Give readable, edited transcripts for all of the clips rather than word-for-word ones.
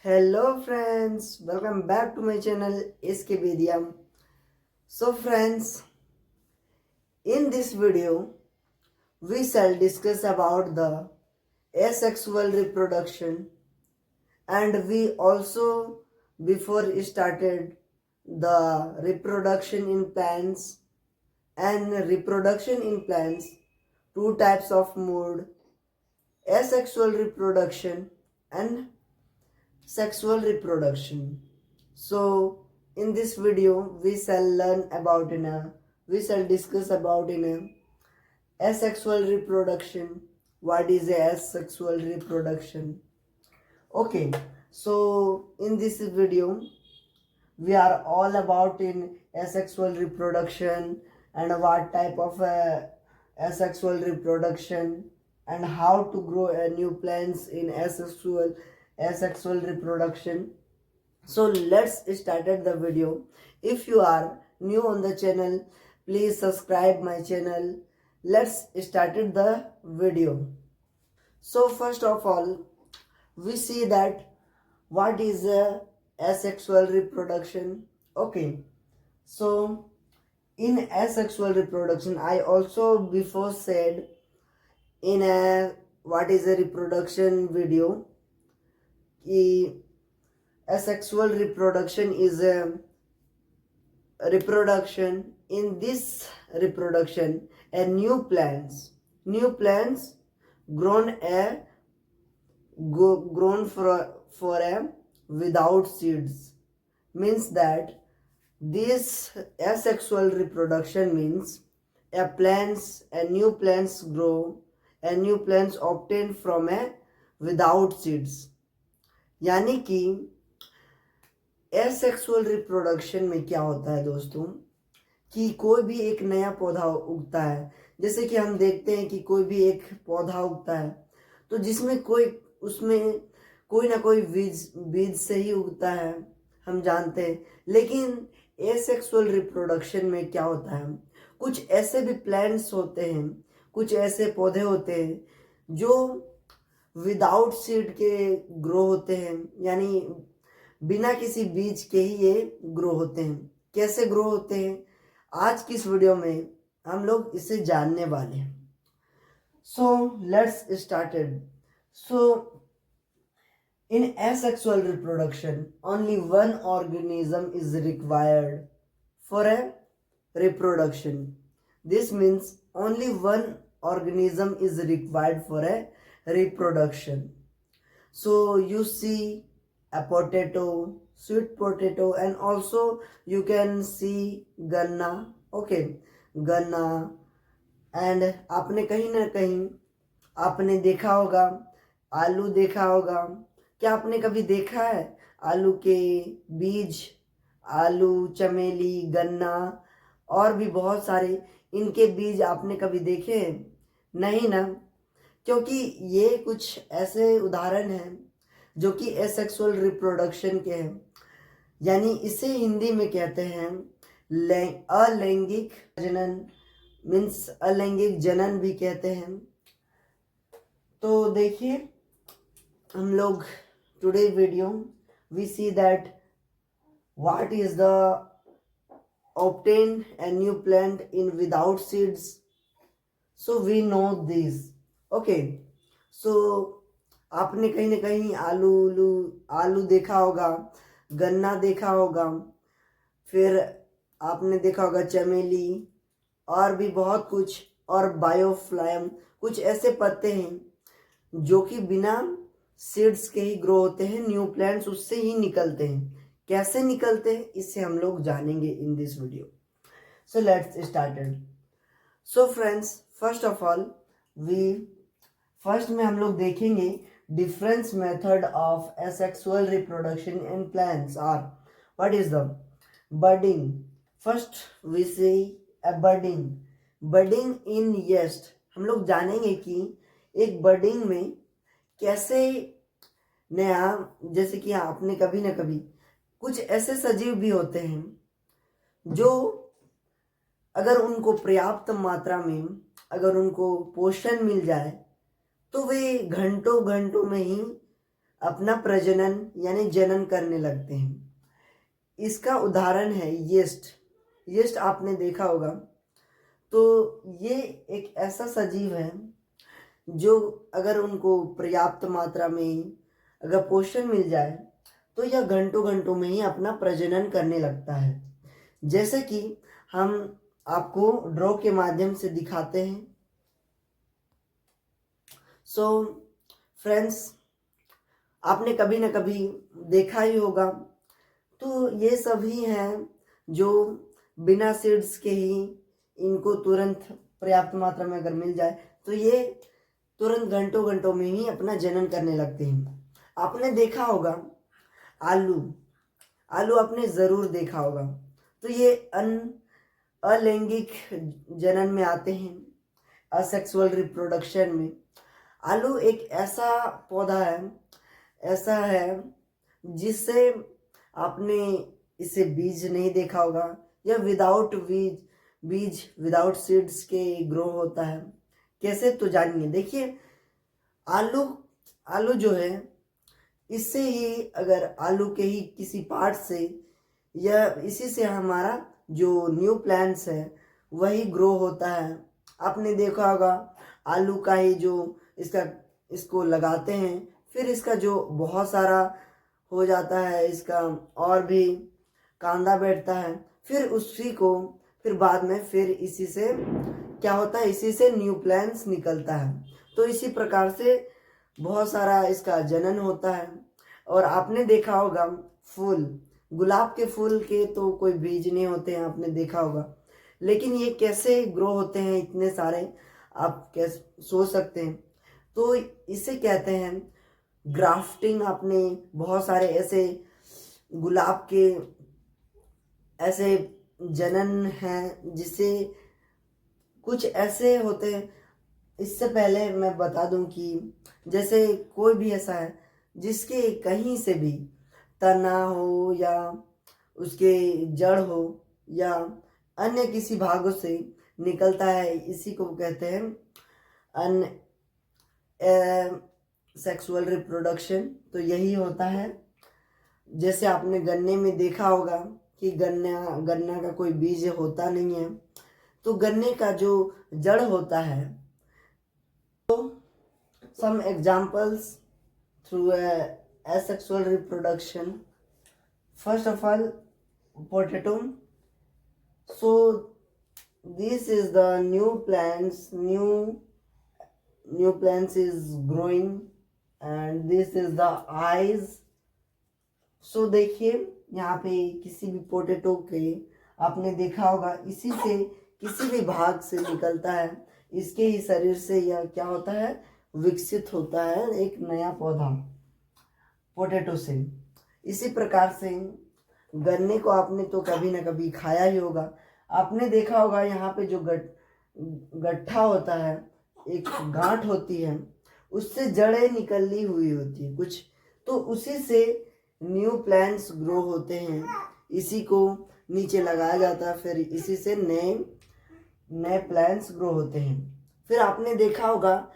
Hello friends, welcome back to my channel SK Vidyam. So friends, in this video we shall discuss about the asexual reproduction, and we also before started the reproduction in plants and reproduction in plants, two types of mode, asexual reproduction and sexual reproduction. So in this video we shall discuss about in a asexual reproduction. What is a asexual reproduction? Okay, so in this video we are all about in asexual reproduction and what type of asexual reproduction and how to grow a new plants in asexual reproduction. So let's start the video. If you are new on the channel, please subscribe my channel. Let's start the video. So first of all, we see that what is asexual reproduction. Okay, so in asexual reproduction, I also before said in a what is a reproduction video, asexual reproduction is a reproduction. In this reproduction, a new plants grown for a without seeds, means that this asexual reproduction means a new plants grow, a new plants obtained from a without seeds. यानी कि asexual reproduction में क्या होता है दोस्तों कि कोई भी एक नया पौधा उगता है। जैसे कि हम देखते हैं कि कोई भी एक पौधा उगता है तो जिसमें उसमें कोई ना कोई बीज से ही उगता है, हम जानते हैं। लेकिन एसेक्सुअल रिप्रोडक्शन में क्या होता है, कुछ ऐसे भी प्लांट्स होते हैं, कुछ ऐसे पौधे होते हैं जो विदाउट सीड के ग्रो होते हैं, यानी बिना किसी बीज के ही ये ग्रो होते हैं। कैसे ग्रो होते हैं, आज की इस वीडियो में हम लोग इसे जानने वाले हैं। सो let's started. So in asexual reproduction, only one organism is required for a reproduction. This means only one organism is required for a reproduction. So you see a potato, sweet potato, and also you can see गन्ना. Okay, गन्ना. and आपने कहीं ना कहीं आपने देखा होगा आलू देखा होगा। क्या आपने कभी देखा है आलू के बीज, आलू, चमेली, गन्ना और भी बहुत सारे इनके बीज आपने कभी देखे हैं? नहीं ना, क्योंकि ये कुछ ऐसे उदाहरण हैं जो कि एसेक्सुअल रिप्रोडक्शन के हैं, यानी इसे हिंदी में कहते हैं अलैंगिक जनन, मीन्स अलैंगिक जनन भी कहते हैं। तो देखिए हम लोग today video we see that what is the obtain a new plant in without seeds. So we know this. Okay, so आपने कहीं ना कहीं आलू देखा होगा, गन्ना देखा होगा, फिर आपने देखा होगा चमेली और भी बहुत कुछ, और बायोफ्लायम, कुछ ऐसे पत्ते हैं जो कि बिना सीड्स के ही ग्रो होते हैं, न्यू प्लांट्स उससे ही निकलते हैं। कैसे निकलते हैं इसे हम लोग जानेंगे in this video. So let's started. So friends, first of all first में हम लोग देखेंगे difference method of asexual reproduction in plants are what is the budding. First we see a budding in yeast. हम लोग जानेंगे कि एक budding में कैसे नया, जैसे कि आपने कभी ना कभी कुछ ऐसे सजीव भी होते हैं जो अगर उनको पर्याप्त मात्रा में अगर उनको पोषण मिल जाए तो वे घंटों घंटों में ही अपना प्रजनन यानी जनन करने लगते हैं। इसका उदाहरण है यीस्ट। यीस्ट आपने देखा होगा। तो ये एक ऐसा सजीव है जो अगर उनको पर्याप्त मात्रा में अगर पोषण मिल जाए तो यह घंटों घंटों में ही अपना प्रजनन करने लगता है। जैसे कि हम आपको ड्रॉ के माध्यम से दिखाते हैं। सो फ्रेंड्स, आपने कभी ना कभी देखा ही होगा। तो ये सभी हैं जो बिना सीड्स के ही इनको तुरंत पर्याप्त मात्रा में अगर मिल जाए तो ये तुरंत घंटों घंटों में ही अपना जनन करने लगते हैं। आपने देखा होगा आलू। आलू आपने ज़रूर देखा होगा। तो ये अलैंगिक जनन में आते हैं, असेक्सुअल रिप्रोडक्शन में। आलू एक ऐसा पौधा है, ऐसा है जिससे आपने इसे बीज नहीं देखा होगा। यह बीज विदाउट सीड्स के ग्रो होता है। कैसे, तो जानिए। देखिए, आलू जो है, इससे ही अगर आलू के ही किसी पार्ट से या इसी से हमारा जो न्यू प्लांट्स है वही ग्रो होता है। आपने देखा होगा आलू का ही जो इसको लगाते हैं, फिर इसका जो बहुत सारा हो जाता है, इसका और भी कांदा बैठता है, फिर उसी को फिर बाद में फिर इसी से क्या होता है, इसी से न्यू प्लांट्स निकलता है। तो इसी प्रकार से बहुत सारा इसका जनन होता है। और आपने देखा होगा फूल, गुलाब के फूल के तो कोई बीज नहीं होते हैं, आपने देखा होगा। लेकिन ये कैसे ग्रो होते हैं इतने सारे, आप कैसे सोच सकते हैं। तो इसे कहते हैं ग्राफ्टिंग। आपने बहुत सारे ऐसे गुलाब के ऐसे जनन हैं जिससे कुछ ऐसे होते हैं। इससे पहले मैं बता दूं कि जैसे कोई भी ऐसा है जिसके कहीं से भी तना हो या उसके जड़ हो या अन्य किसी भागों से निकलता है, इसी को कहते हैं सेक्सुअल रिप्रोडक्शन। तो यही होता है। जैसे आपने गन्ने में देखा होगा कि गन्ना का कोई बीज होता नहीं है, तो गन्ने का जो जड़ होता है। तो some examples through asexual reproduction. First of all, potato. So this is the new plants is growing, and this is the eyes. So देखिए यहाँ पे किसी भी पोटैटो के आपने देखा होगा, इसी से किसी भी भाग से निकलता है, इसके ही शरीर से यह क्या होता है, विकसित होता है एक नया पौधा पोटैटो से। इसी प्रकार से गन्ने को आपने तो कभी ना कभी खाया ही होगा। आपने देखा होगा यहाँ पे जो गट्ठा होता है, एक गांठ होती है, उससे जड़ें निकली हुई होती है कुछ, तो उसी से न्यू प्लांट्स ग्रो होते हैं। इसी को नीचे लगाया जाता है, फिर इसी से नए प्लांट्स ग्रो होते हैं। फिर आपने देखा होगा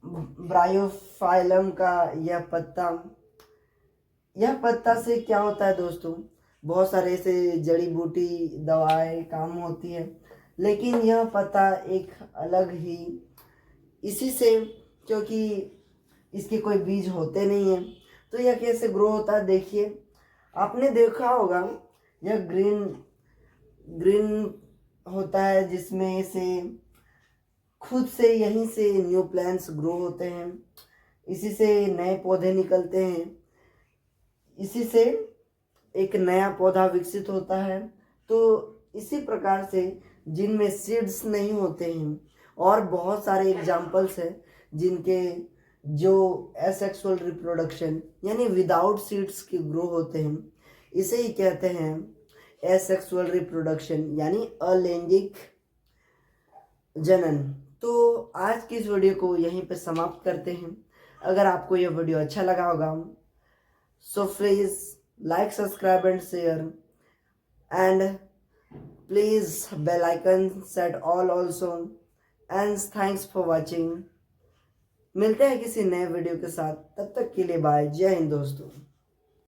ब्रायोफाइलम का यह पत्ता से क्या होता है दोस्तों, बहुत सारे ऐसे जड़ी बूटी दवाएं काम होती है। लेकिन यह पत्ता एक अलग ही, इसी से, क्योंकि इसके कोई बीज होते नहीं हैं, तो यह कैसे ग्रो होता है। देखिए, आपने देखा होगा यह ग्रीन होता है, जिसमें से खुद से यहीं से न्यू प्लांट्स ग्रो होते हैं, इसी से नए पौधे निकलते हैं, इसी से एक नया पौधा विकसित होता है। तो इसी प्रकार से जिनमें सीड्स नहीं होते हैं, और बहुत सारे एग्जाम्पल्स हैं जिनके जो एसेक्सुअल रिप्रोडक्शन यानी विदाउट सीड्स के ग्रो होते हैं, इसे ही कहते हैं एसेक्सुअल रिप्रोडक्शन यानी अलैंगिक जनन। तो आज की इस वीडियो को यहीं पे समाप्त करते हैं। अगर आपको यह वीडियो अच्छा लगा होगा, so please like, subscribe and share, and please bell icon set all also, and thanks for watching. मिलते हैं किसी नए वीडियो के साथ, तब तक के लिए बाय, जय हिंद दोस्तों।